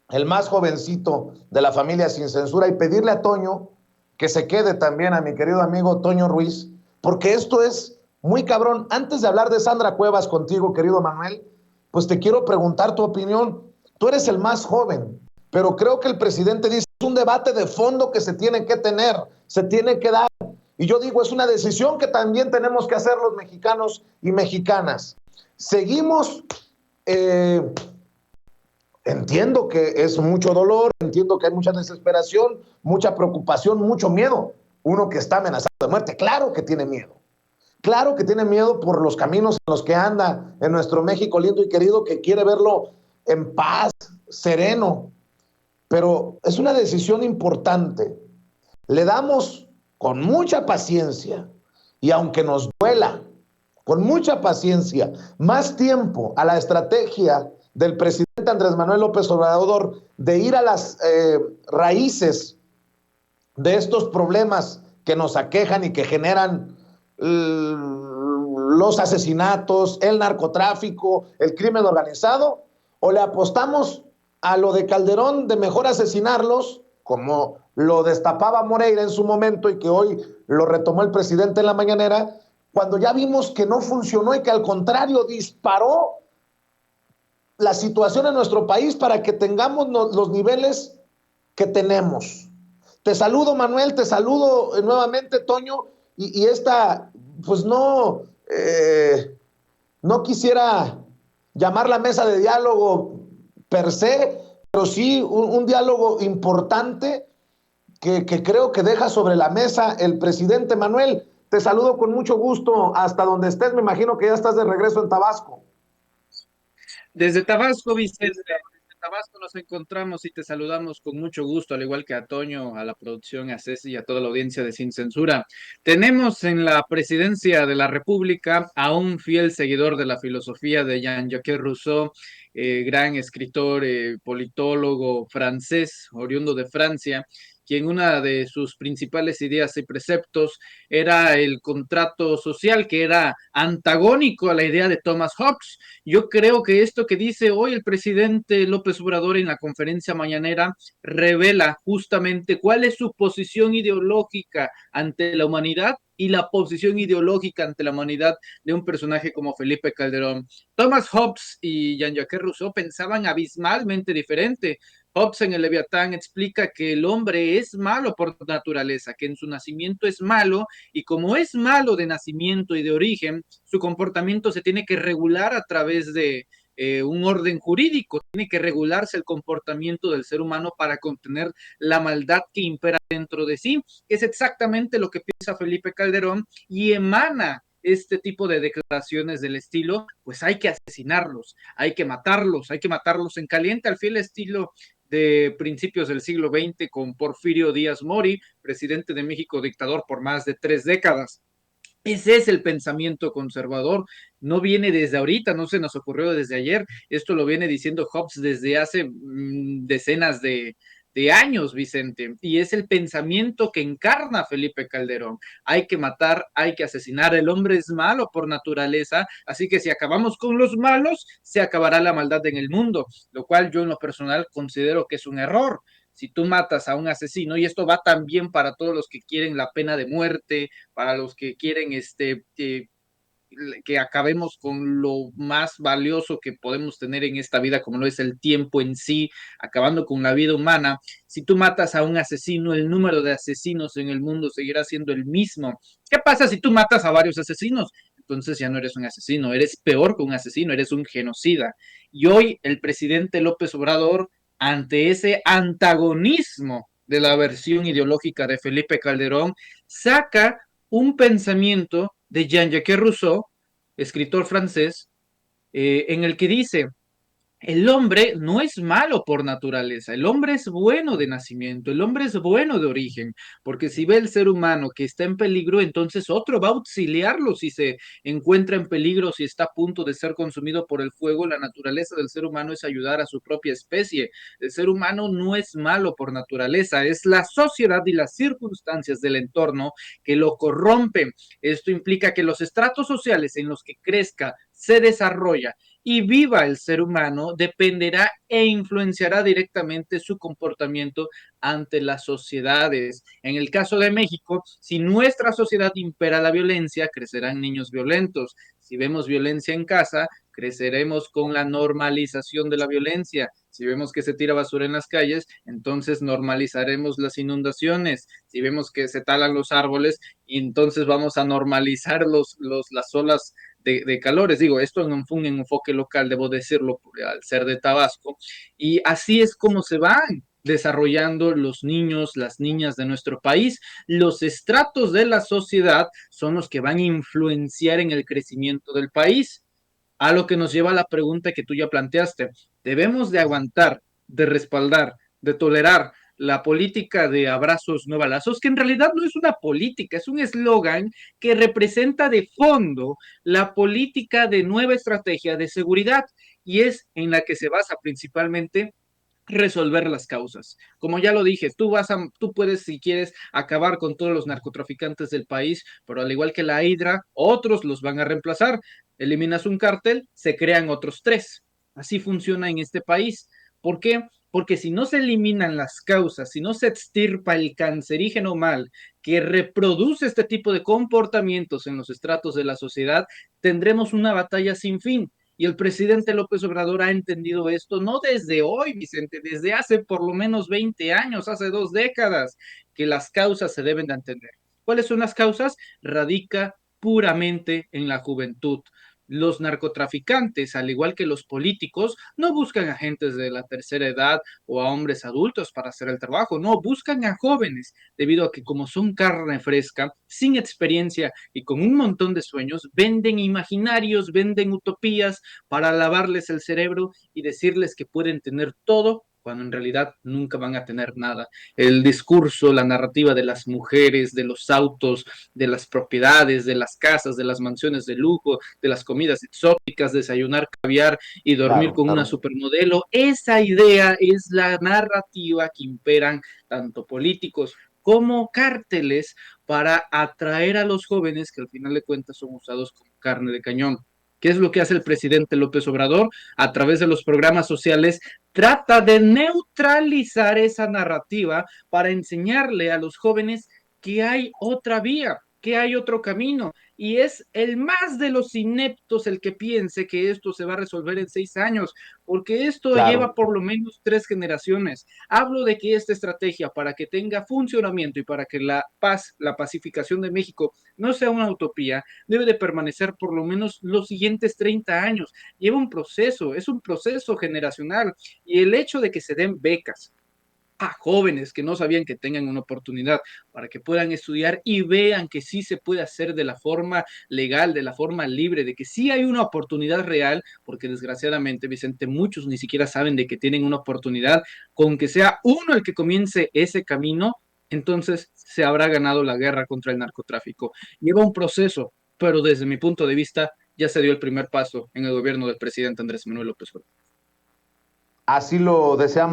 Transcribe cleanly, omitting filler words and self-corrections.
el más jovencito de la familia Sin Censura, y pedirle a Toño que se quede también, a mi querido amigo Toño Ruiz, porque esto es muy cabrón. Antes de hablar de Sandra Cuevas contigo, querido Manuel, pues te quiero preguntar tu opinión. Tú eres el más joven, pero creo que el presidente dice, es un debate de fondo que se tiene que tener, se tiene que dar. Y yo digo, es una decisión que también tenemos que hacer los mexicanos y mexicanas. Seguimos, entiendo que es mucho dolor, entiendo que hay mucha desesperación, mucha preocupación, mucho miedo. Uno que está amenazado de muerte, claro que tiene miedo. Claro que tiene miedo por los caminos en los que anda en nuestro México lindo y querido, que quiere verlo en paz, sereno. Pero es una decisión importante. Le damos con mucha paciencia, y aunque nos duela, con mucha paciencia, más tiempo a la estrategia del presidente Andrés Manuel López Obrador de ir a las raíces de estos problemas que nos aquejan y que generan los asesinatos, el narcotráfico, el crimen organizado, o le apostamos a lo de Calderón de mejor asesinarlos, como lo destapaba Moreira en su momento y que hoy lo retomó el presidente en la mañanera, cuando ya vimos que no funcionó y que al contrario disparó la situación en nuestro país para que tengamos los niveles que tenemos. Te saludo, Manuel, te saludo nuevamente, Toño, y esta, pues no quisiera llamar la mesa de diálogo per se, pero sí un diálogo importante que creo que deja sobre la mesa el presidente. Manuel, te saludo con mucho gusto hasta donde estés, me imagino que ya estás de regreso en Tabasco. Desde Tabasco, Vicente, desde Tabasco nos encontramos y te saludamos con mucho gusto, al igual que a Toño, a la producción, a Ceci y a toda la audiencia de Sin Censura. Tenemos en la presidencia de la República a un fiel seguidor de la filosofía de Jean-Jacques Rousseau, gran escritor, politólogo francés, oriundo de Francia, quien una de sus principales ideas y preceptos era el contrato social, que era antagónico a la idea de Thomas Hobbes. Yo creo que esto que dice hoy el presidente López Obrador en la conferencia mañanera revela justamente cuál es su posición ideológica ante la humanidad y la posición ideológica ante la humanidad de un personaje como Felipe Calderón. Thomas Hobbes y Jean-Jacques Rousseau pensaban abismalmente diferente. Hobbes en el Leviatán explica que el hombre es malo por naturaleza, que en su nacimiento es malo, y como es malo de nacimiento y de origen, su comportamiento se tiene que regular a través de un orden jurídico, tiene que regularse el comportamiento del ser humano para contener la maldad que impera dentro de sí, que es exactamente lo que piensa Felipe Calderón y emana este tipo de declaraciones del estilo, pues hay que asesinarlos, hay que matarlos en caliente, al fiel estilo de principios del siglo XX con Porfirio Díaz Mori, presidente de México, dictador por más de 3 décadas. Ese es el pensamiento conservador, no viene desde ahorita, no se nos ocurrió desde ayer, esto lo viene diciendo Hobbes desde hace decenas de años, Vicente, y es el pensamiento que encarna Felipe Calderón. Hay que matar, hay que asesinar, el hombre es malo por naturaleza, así que si acabamos con los malos, se acabará la maldad en el mundo, lo cual yo en lo personal considero que es un error. Si tú matas a un asesino, y esto va también para todos los que quieren la pena de muerte, para los que quieren que acabemos con lo más valioso que podemos tener en esta vida, como lo es el tiempo en sí, acabando con la vida humana. Si tú matas a un asesino, el número de asesinos en el mundo seguirá siendo el mismo. ¿Qué pasa si tú matas a varios asesinos? Entonces ya no eres un asesino, eres peor que un asesino, eres un genocida. Y hoy el presidente López Obrador, ante ese antagonismo de la versión ideológica de Felipe Calderón, saca un pensamiento de Jean-Jacques Rousseau, escritor francés, en el que dice, el hombre no es malo por naturaleza, el hombre es bueno de nacimiento, el hombre es bueno de origen, porque si ve el ser humano que está en peligro, entonces otro va a auxiliarlo si se encuentra en peligro, si está a punto de ser consumido por el fuego. La naturaleza del ser humano es ayudar a su propia especie. El ser humano no es malo por naturaleza, es la sociedad y las circunstancias del entorno que lo corrompen. Esto implica que los estratos sociales en los que crezca, se desarrolla y viva el ser humano dependerá e influenciará directamente su comportamiento ante las sociedades. En el caso de México, si nuestra sociedad impera la violencia, crecerán niños violentos. Si vemos violencia en casa, creceremos con la normalización de la violencia. Si vemos que se tira basura en las calles, entonces normalizaremos las inundaciones. Si vemos que se talan los árboles, entonces vamos a normalizar las olas de calores. Digo, esto en un enfoque local, debo decirlo, al ser de Tabasco. Y así es como se van desarrollando los niños, las niñas de nuestro país. Los estratos de la sociedad son los que van a influenciar en el crecimiento del país. A lo que nos lleva a la pregunta que tú ya planteaste. ¿Debemos de aguantar, de respaldar, de tolerar la política de abrazos no balazos, que en realidad no es una política, es un eslogan que representa de fondo la política de nueva estrategia de seguridad y es en la que se basa principalmente resolver las causas? Como ya lo dije, tú puedes, si quieres, acabar con todos los narcotraficantes del país, pero al igual que la Hidra, otros los van a reemplazar. Eliminas un cártel, se crean otros tres. Así funciona en este país. ¿Por qué? Porque si no se eliminan las causas, si no se extirpa el cancerígeno mal que reproduce este tipo de comportamientos en los estratos de la sociedad, tendremos una batalla sin fin. Y el presidente López Obrador ha entendido esto no desde hoy, Vicente, desde hace por lo menos 20 años, hace 2 décadas, que las causas se deben de entender. ¿Cuáles son las causas? Radica puramente en la juventud. Los narcotraficantes, al igual que los políticos, no buscan a gentes de la tercera edad o a hombres adultos para hacer el trabajo, no, buscan a jóvenes, debido a que como son carne fresca, sin experiencia y con un montón de sueños, venden imaginarios, venden utopías para lavarles el cerebro y decirles que pueden tener todo cuando en realidad nunca van a tener nada. El discurso, la narrativa de las mujeres, de los autos, de las propiedades, de las casas, de las mansiones de lujo, de las comidas exóticas, desayunar caviar y dormir Claro, con una claro. supermodelo, esa idea es la narrativa que imperan tanto políticos como cárteles para atraer a los jóvenes que al final de cuentas son usados como carne de cañón. ¿Qué es lo que hace el presidente López Obrador? A través de los programas sociales, trata de neutralizar esa narrativa para enseñarle a los jóvenes que hay otra vía, que hay otro camino. Y es el más de los ineptos el que piense que esto se va a resolver en 6 años, porque esto lleva Claro. por lo menos 3 generaciones. Hablo de que esta estrategia, para que tenga funcionamiento y para que la paz, la pacificación de México no sea una utopía, debe de permanecer por lo menos los siguientes 30 años. Lleva un proceso, es un proceso generacional. Y el hecho de que se den becas a jóvenes que no sabían que tengan una oportunidad para que puedan estudiar y vean que sí se puede hacer de la forma legal, de la forma libre, de que sí hay una oportunidad real, porque desgraciadamente, Vicente, muchos ni siquiera saben de que tienen una oportunidad, con que sea uno el que comience ese camino, entonces se habrá ganado la guerra contra el narcotráfico. Lleva un proceso, pero desde mi punto de vista ya se dio el primer paso en el gobierno del presidente Andrés Manuel López Obrador. Así lo deseamos.